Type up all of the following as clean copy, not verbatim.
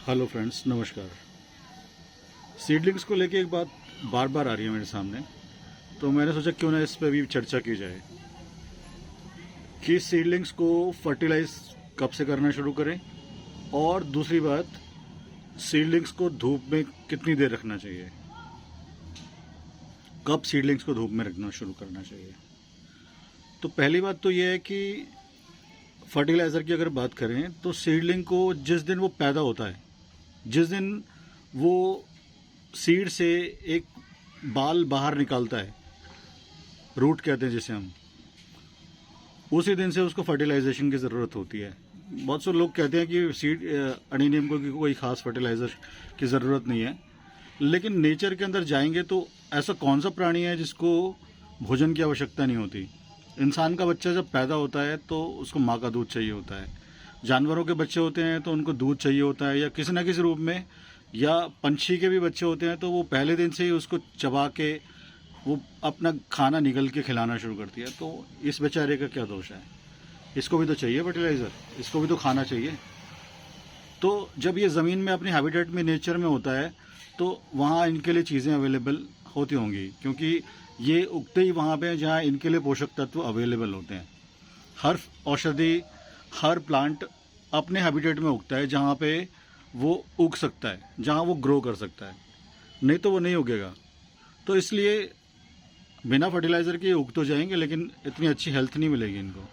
Hello friends, नमस्कार। Seedlings को लेके एक बात बार बार आ रही है मेरे सामने, तो मैंने सोचा क्यों ना इस पर भी चर्चा की जाए कि सीडलिंग्स को फर्टिलाइज कब से करना शुरू करें, और दूसरी बात, सीडलिंग्स को धूप में कितनी देर रखना चाहिए, कब सीडलिंग्स को धूप में रखना शुरू करना चाहिए। तो पहली बात तो यह है कि फर्टिलाइज़र की अगर बात करें तो सीडलिंग को जिस दिन वो पैदा होता है, जिस दिन वो सीड से एक बाल बाहर निकालता है, रूट कहते हैं जिसे हम, उसी दिन से उसको फर्टिलाइजेशन की ज़रूरत होती है। बहुत से लोग कहते हैं कि सीड अडीनियम को कोई ख़ास फर्टिलाइज़र की ज़रूरत नहीं है, लेकिन नेचर के अंदर जाएंगे तो ऐसा कौन सा प्राणी है जिसको भोजन की आवश्यकता नहीं होती। इंसान का बच्चा जब पैदा होता है तो उसको माँ का दूध चाहिए होता है, जानवरों के बच्चे होते हैं तो उनको दूध चाहिए होता है, या किसी न किसी रूप में, या पंछी के भी बच्चे होते हैं तो वो पहले दिन से ही उसको चबा के वो अपना खाना निगल के खिलाना शुरू करती है। तो इस बेचारे का क्या दोष है, इसको भी तो चाहिए फर्टिलाइज़र, इसको भी तो खाना चाहिए। तो जब ये ज़मीन में अपनी हैबिटेट में, नेचर में होता है, तो वहाँ इनके लिए चीज़ें अवेलेबल होती होंगी, क्योंकि ये उगते ही वहाँ पे जहाँ इनके लिए पोषक तत्व अवेलेबल होते हैं। हर औषधि, हर प्लांट अपने हैबिटेट में उगता है जहाँ पे वो उग सकता है, जहाँ वो ग्रो कर सकता है, नहीं तो वो नहीं उगेगा। तो इसलिए बिना फर्टिलाइज़र के उग तो जाएंगे, लेकिन इतनी अच्छी हेल्थ नहीं मिलेगी इनको।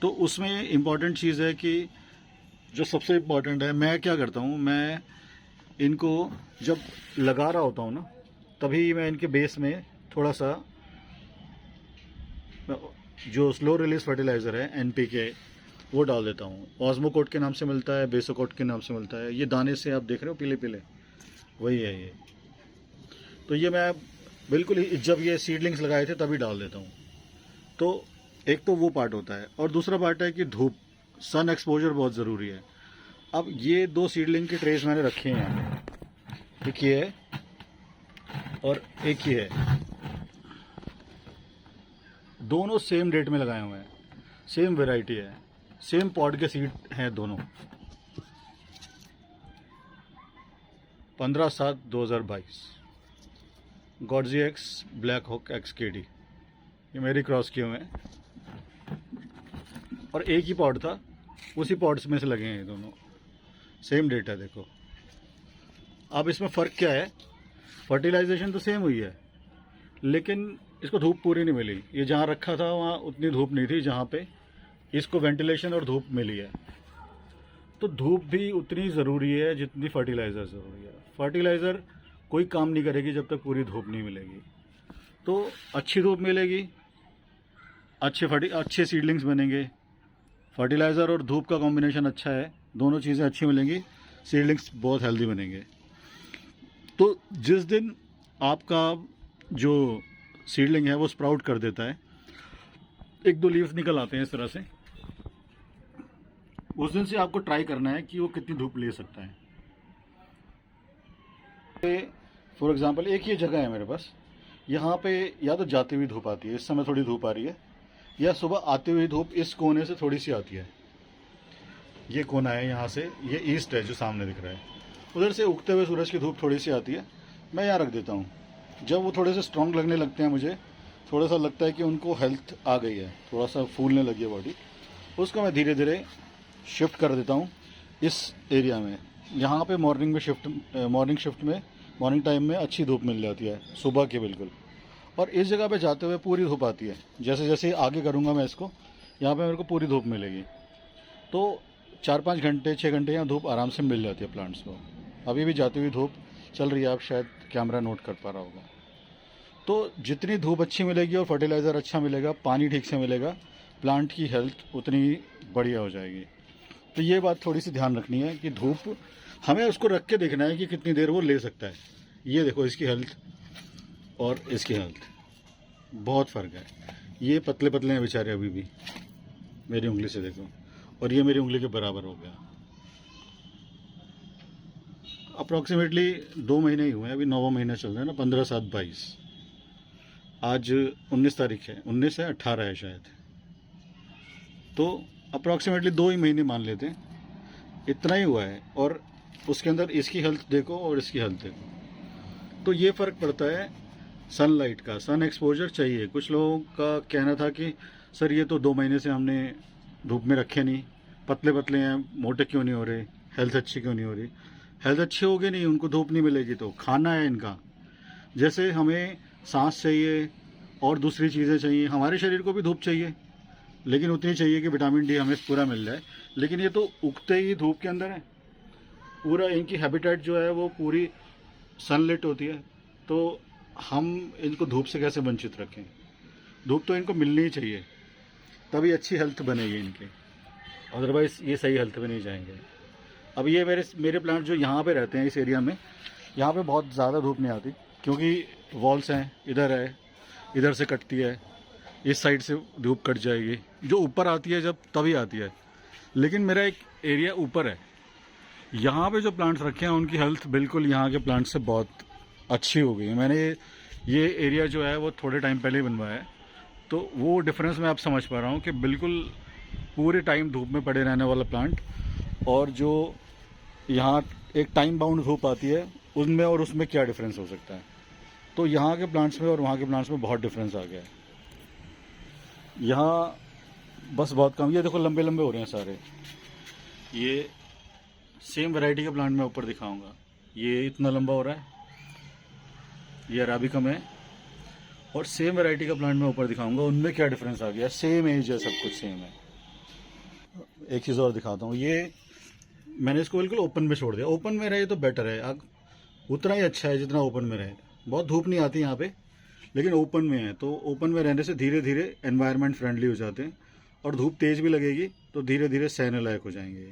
तो उसमें इम्पॉर्टेंट चीज़ है कि जो सबसे इम्पॉर्टेंट है, मैं क्या करता हूँ, मैं इनको जब लगा रहा होता हूँ ना, तभी मैं इनके बेस में थोड़ा सा जो स्लो रिलीज फर्टिलाइज़र है NPK वो डाल देता हूँ। ऑस्मोकोट के नाम से मिलता है, बेसोकोट के नाम से मिलता है। ये दाने से आप देख रहे हो पीले पीले, वही है ये। तो ये मैं बिल्कुल ही जब ये सीडलिंग्स लगाए थे तभी डाल देता हूँ। तो एक तो वो पार्ट होता है, और दूसरा पार्ट है कि धूप, सन एक्सपोजर बहुत ज़रूरी है। अब ये दो सीडलिंग के ट्रेस मैंने रखे हैं, एक ये है और एक ये है, दोनों सेम डेट में लगाए हुए हैं, सेम वैरायटी है, सेम पॉट के सीड हैं दोनों। 15/7/2022 गॉडजी एक्स ब्लैक हॉक XKD, ये मेरी क्रॉस किए हुए हैं, और एक ही पॉट था, उसी पॉट्स में से लगे हैं ये दोनों, सेम डेट है देखो। अब इसमें फ़र्क क्या है, फर्टिलाइजेशन तो सेम हुई है, लेकिन इसको धूप पूरी नहीं मिली। ये जहाँ रखा था वहाँ उतनी धूप नहीं थी जहाँ पे इसको वेंटिलेशन और धूप मिली है। तो धूप भी उतनी ज़रूरी है जितनी फर्टिलाइज़र ज़रूरी है। फर्टिलाइज़र कोई काम नहीं करेगी जब तक पूरी धूप नहीं मिलेगी। तो अच्छी धूप मिलेगी, अच्छे सीडलिंग्स बनेंगे। फर्टिलाइज़र और धूप का कॉम्बिनेशन अच्छा है, दोनों चीज़ें अच्छी मिलेंगी, सीडलिंग्स बहुत हेल्दी बनेंगे। तो जिस दिन आपका जो सीडलिंग है वो स्प्राउट कर देता है, 1-2 लीव्स निकल आते हैं इस तरह से, उस दिन से आपको ट्राई करना है कि वो कितनी धूप ले सकता है। फॉर एग्जांपल एक ये जगह है मेरे पास, यहाँ पे या तो जाती हुई धूप आती है, इस समय थोड़ी धूप आ रही है, या सुबह आती हुई धूप इस कोने से थोड़ी सी आती है। ये कोना है, यहाँ से ये ईस्ट है जो सामने दिख रहा है, उधर से उगते हुए सूरज की धूप थोड़ी सी आती है। मैं यहाँ रख देता हूँ। जब वो थोड़े से स्ट्रॉन्ग लगने लगते हैं, मुझे थोड़ा सा लगता है कि उनको हेल्थ आ गई है, थोड़ा सा फूलने लगी है बॉडी, उसको मैं धीरे धीरे शिफ्ट कर देता हूँ इस एरिया में। यहाँ पे मॉर्निंग शिफ्ट में मॉर्निंग टाइम में अच्छी धूप मिल जाती है, सुबह की बिल्कुल। और इस जगह पे जाते हुए पूरी धूप आती है, जैसे जैसे आगे करूँगा मैं इसको, यहाँ पे मेरे को पूरी धूप मिलेगी। तो 4-5 घंटे 6 घंटे यहाँ धूप आराम से मिल जाती है प्लांट्स को। अभी भी जाती हुई धूप चल रही है, आप शायद कैमरा नोट कर पा रहा होगा। तो जितनी धूप अच्छी मिलेगी और फर्टिलाइज़र अच्छा मिलेगा, पानी ठीक से मिलेगा, प्लांट की हेल्थ उतनी बढ़िया हो जाएगी। तो ये बात थोड़ी सी ध्यान रखनी है कि धूप हमें उसको रख के देखना है कि कितनी देर वो ले सकता है। ये देखो इसकी हेल्थ और इसकी हेल्थ, बहुत फ़र्क है। ये पतले पतले हैं बेचारे अभी भी, मेरी उंगली से देखो, और ये मेरी उंगली के बराबर हो गया। अप्रॉक्सीमेटली 2 महीने ही हुए हैं, अभी 9वां महीना चल रहा है ना, 15/7/22। आज 19 तारीख है, 19 है, 18 है शायद। तो अप्रॉक्सीमेटली 2 ही महीने मान लेते हैं, इतना ही हुआ है। और उसके अंदर इसकी हेल्थ देखो और इसकी हेल्थ देखो, तो ये फ़र्क पड़ता है सनलाइट का। सन एक्सपोजर चाहिए। कुछ लोगों का कहना था कि सर ये तो 2 महीने से हमने धूप में रखे नहीं, पतले पतले हैं, मोटे क्यों नहीं हो रहे, हेल्थ अच्छी क्यों नहीं हो रही। हेल्थ अच्छी होगी नहीं, उनको धूप नहीं मिलेगी। तो खाना है इनका, जैसे हमें सांस चाहिए और दूसरी चीज़ें चाहिए, हमारे शरीर को भी धूप चाहिए, लेकिन उतनी चाहिए कि विटामिन डी हमें पूरा मिल जाए। लेकिन ये तो उगते ही धूप के अंदर है, पूरा इनकी हैबिटेट जो है वो पूरी सनलिट होती है। तो हम इनको धूप से कैसे वंचित रखें? धूप तो इनको मिलनी ही चाहिए, तभी अच्छी हेल्थ बनेगी इनकी, अदरवाइज़ ये सही हेल्थ में नहीं जाएंगे। अब ये मेरे प्लांट जो यहाँ पे रहते हैं इस एरिया में, यहाँ पे बहुत ज़्यादा धूप नहीं आती, क्योंकि वॉल्स हैं, इधर है, इधर से कटती है, इस साइड से धूप कट जाएगी, जो ऊपर आती है जब तभी आती है। लेकिन मेरा एक एरिया ऊपर है, यहाँ पे जो प्लांट्स रखे हैं उनकी हेल्थ बिल्कुल यहाँ के प्लांट से बहुत अच्छी हो गई है। मैंने ये एरिया जो है वो थोड़े टाइम पहले ही बनवाया है, तो वो डिफरेंस मैं अब समझ पा रहा हूँ कि बिल्कुल पूरे टाइम धूप में पड़े रहने वाला प्लांट और जो यहाँ एक टाइम बाउंड धूप आती है उनमें और उसमें क्या डिफरेंस हो सकता है। तो यहाँ के प्लांट्स में और वहाँ के प्लांट्स में बहुत डिफरेंस आ गया है। यहाँ बस बहुत कम, ये देखो लंबे लंबे हो रहे हैं सारे। ये सेम वैरायटी का प्लांट मैं ऊपर दिखाऊंगा, ये इतना लंबा हो रहा है, ये अराबिकम है, और सेम वैरायटी का प्लांट मैं ऊपर दिखाऊंगा, उनमें क्या डिफरेंस आ गया। सेम एज है, सब कुछ सेम है। एक चीज़ और दिखाता हूँ, ये मैंने इसको बिल्कुल ओपन में छोड़ दिया। ओपन में रहे तो बेटर है, उतना ही अच्छा है जितना ओपन में रहे। बहुत धूप नहीं आती यहाँ पे, लेकिन ओपन में है, तो ओपन में रहने से धीरे धीरे एनवायरनमेंट फ्रेंडली हो जाते हैं, और धूप तेज़ भी लगेगी तो धीरे धीरे सहने लायक हो जाएंगे।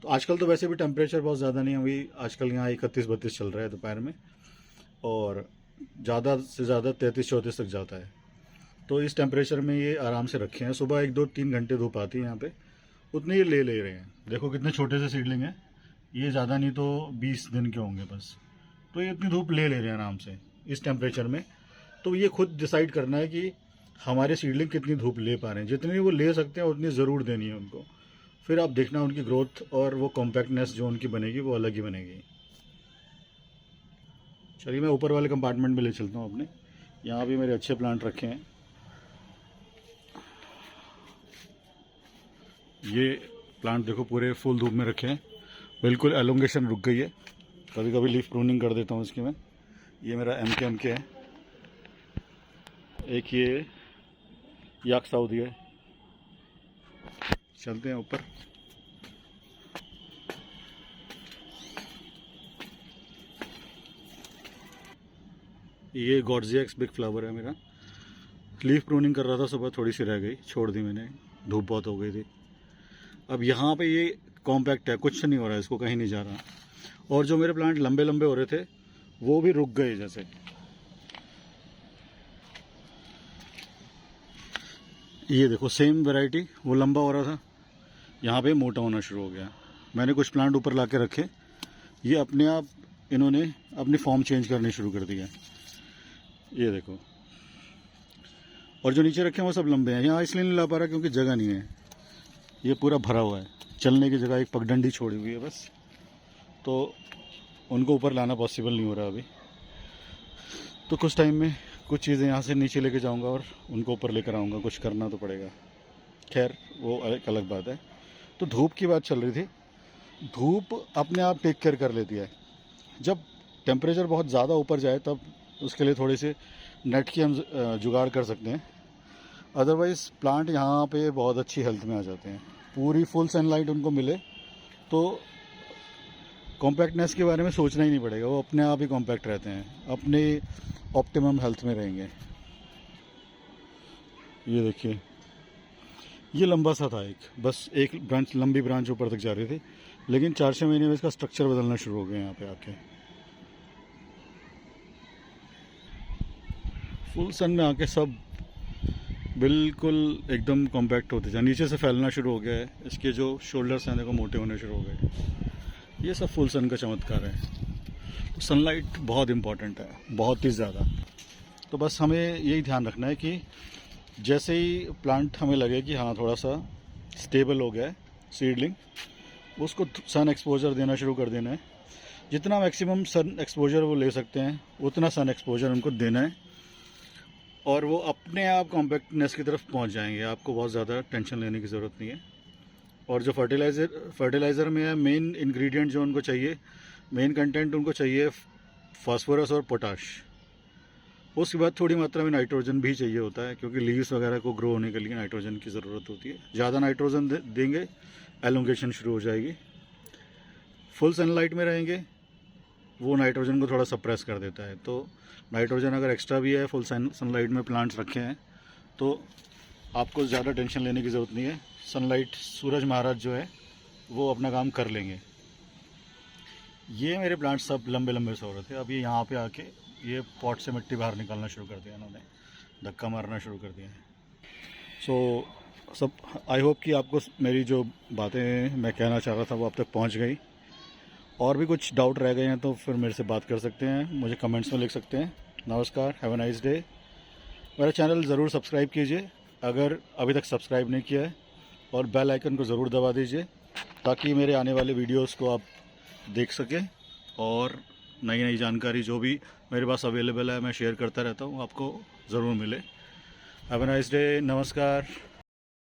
तो आजकल तो वैसे भी टेम्परेचर बहुत ज़्यादा नहीं है, अभी आजकल यहाँ 31-32 चल रहा है दोपहर में, और ज़्यादा से ज़्यादा 33-34 तक जाता है। तो इस टेम्परेचर में ये आराम से रखे हैं। सुबह 1-2-3 घंटे धूप आती है यहाँ पे, उतने ये ले रहे हैं। देखो कितने छोटे से सीडलिंग हैं, ये ज़्यादा नहीं तो 20 दिन के होंगे बस, तो ये इतनी धूप ले रहे हैं आराम से इस टेम्परेचर में। तो ये खुद डिसाइड करना है कि हमारे सीडलिंग कितनी धूप ले पा रहे हैं। जितनी वो ले सकते हैं उतनी ज़रूर देनी है उनको, फिर आप देखना उनकी ग्रोथ और वो कॉम्पैक्टनेस जो उनकी बनेगी वो अलग ही बनेगी। चलिए मैं ऊपर वाले कंपार्टमेंट में ले चलता हूँ अपने। यहाँ भी मेरे अच्छे प्लांट रखे हैं। ये प्लांट देखो पूरे फुल धूप में रखे हैं, बिल्कुल एलोंगेशन रुक गई है। कभी कभी लीफ प्रूनिंग कर देता हूँ इसकी मैं। ये मेरा एम के है, एक ये याक साउदी है। चलते हैं ऊपर। ये गॉर्जियस बिग फ्लावर है मेरा। लीफ प्रूनिंग कर रहा था सुबह, थोड़ी सी रह गई, छोड़ दी मैंने, धूप बहुत हो गई थी। अब यहाँ पे ये कॉम्पैक्ट है, कुछ नहीं हो रहा है, इसको कहीं नहीं जा रहा। और जो मेरे प्लांट लंबे लंबे हो रहे थे वो भी रुक गए। जैसे ये देखो सेम वैरायटी, वो लंबा हो रहा था, यहाँ पे मोटा होना शुरू हो गया। मैंने कुछ प्लांट ऊपर ला के रखे, ये अपने आप इन्होंने अपनी फॉर्म चेंज करनी शुरू कर दी है। ये देखो, और जो नीचे रखे हैं वो सब लंबे हैं। यहाँ इसलिए नहीं ला पा रहा क्योंकि जगह नहीं है, ये पूरा भरा हुआ है, चलने की जगह एक पगडंडी छोड़ी हुई है बस, तो उनको ऊपर लाना पॉसिबल नहीं हो रहा अभी। तो कुछ टाइम में कुछ चीज़ें यहाँ से नीचे लेके जाऊँगा और उनको ऊपर लेकर आऊँगा, कुछ करना तो पड़ेगा। खैर वो एक अलग बात है। तो धूप की बात चल रही थी, धूप अपने आप टेक केयर कर लेती है। जब टेम्परेचर बहुत ज़्यादा ऊपर जाए तब उसके लिए थोड़ी सी नेट की हम जुगाड़ कर सकते हैं, अदरवाइज़ प्लांट यहाँ पे बहुत अच्छी हेल्थ में आ जाते हैं। पूरी फुल सनलाइट उनको मिले तो कॉम्पैक्टनेस के बारे में सोचना ही नहीं पड़ेगा, वो अपने आप ही कॉम्पैक्ट रहते हैं, अपने ऑप्टिमम हेल्थ में रहेंगे। ये देखिए, ये लंबा सा था एक, बस एक ब्रांच, लंबी ब्रांच ऊपर तक जा रही थी, लेकिन 4-6 महीने में इसका स्ट्रक्चर बदलना शुरू हो गया यहाँ पे आके। फुल सन में आके सब बिल्कुल एकदम कॉम्पैक्ट होते जाए, नीचे से फैलना शुरू हो गया है। इसके जो शोल्डर्स हैं देखो मोटे होने शुरू हो गए। ये सब फुल सन का चमत्कार है। तो सनलाइट बहुत इम्पॉर्टेंट है, बहुत ही ज़्यादा। तो बस हमें यही ध्यान रखना है कि जैसे ही प्लांट हमें लगे कि हाँ थोड़ा सा स्टेबल हो गया है सीडलिंग, उसको सन एक्सपोजर देना शुरू कर देना है। जितना मैक्सिमम सन एक्सपोजर वो ले सकते हैं उतना सन एक्सपोजर उनको देना है, और वो अपने आप कॉम्पैक्टनेस की तरफ पहुंच जाएंगे। आपको बहुत ज़्यादा टेंशन लेने की ज़रूरत नहीं है। और जो फर्टिलाइज़र में है, मेन इंग्रेडिएंट जो उनको चाहिए, मेन कंटेंट उनको चाहिए फास्फोरस और पोटाश। उसके बाद थोड़ी मात्रा में नाइट्रोजन भी चाहिए होता है, क्योंकि लीव्स वगैरह को ग्रो होने के लिए नाइट्रोजन की ज़रूरत होती है। ज़्यादा नाइट्रोजन देंगे एलोंगेशन शुरू हो जाएगी। फुल सनलाइट में रहेंगे वो नाइट्रोजन को थोड़ा सप्रेस कर देता है। तो नाइट्रोजन अगर एक्स्ट्रा भी है, फुल सनलाइट में प्लांट्स रखे हैं, तो आपको ज़्यादा टेंशन लेने की ज़रूरत नहीं है। सनलाइट, सूरज महाराज जो है वो अपना काम कर लेंगे। ये मेरे प्लांट सब लंबे लंबे से हो रहे थे, अब ये यहाँ पे आके ये पॉट से मिट्टी बाहर निकालना शुरू कर दिया, इन्होंने धक्का मारना शुरू कर दिया है। सब आई होप कि आपको मेरी जो बातें मैं कहना चाह रहा था वो आप तक पहुँच गई। और भी कुछ डाउट रह गए हैं तो फिर मेरे से बात कर सकते हैं, मुझे कमेंट्स में लिख सकते हैं। नमस्कार, हैव अ नाइस डे। मेरा चैनल ज़रूर सब्सक्राइब कीजिए अगर अभी तक सब्सक्राइब नहीं किया है, और बेल आइकन को ज़रूर दबा दीजिए ताकि मेरे आने वाले वीडियोस को आप देख सकें, और नई नई जानकारी जो भी मेरे पास अवेलेबल है मैं शेयर करता रहता हूँ, आपको ज़रूर मिले। Have a nice day. नमस्कार।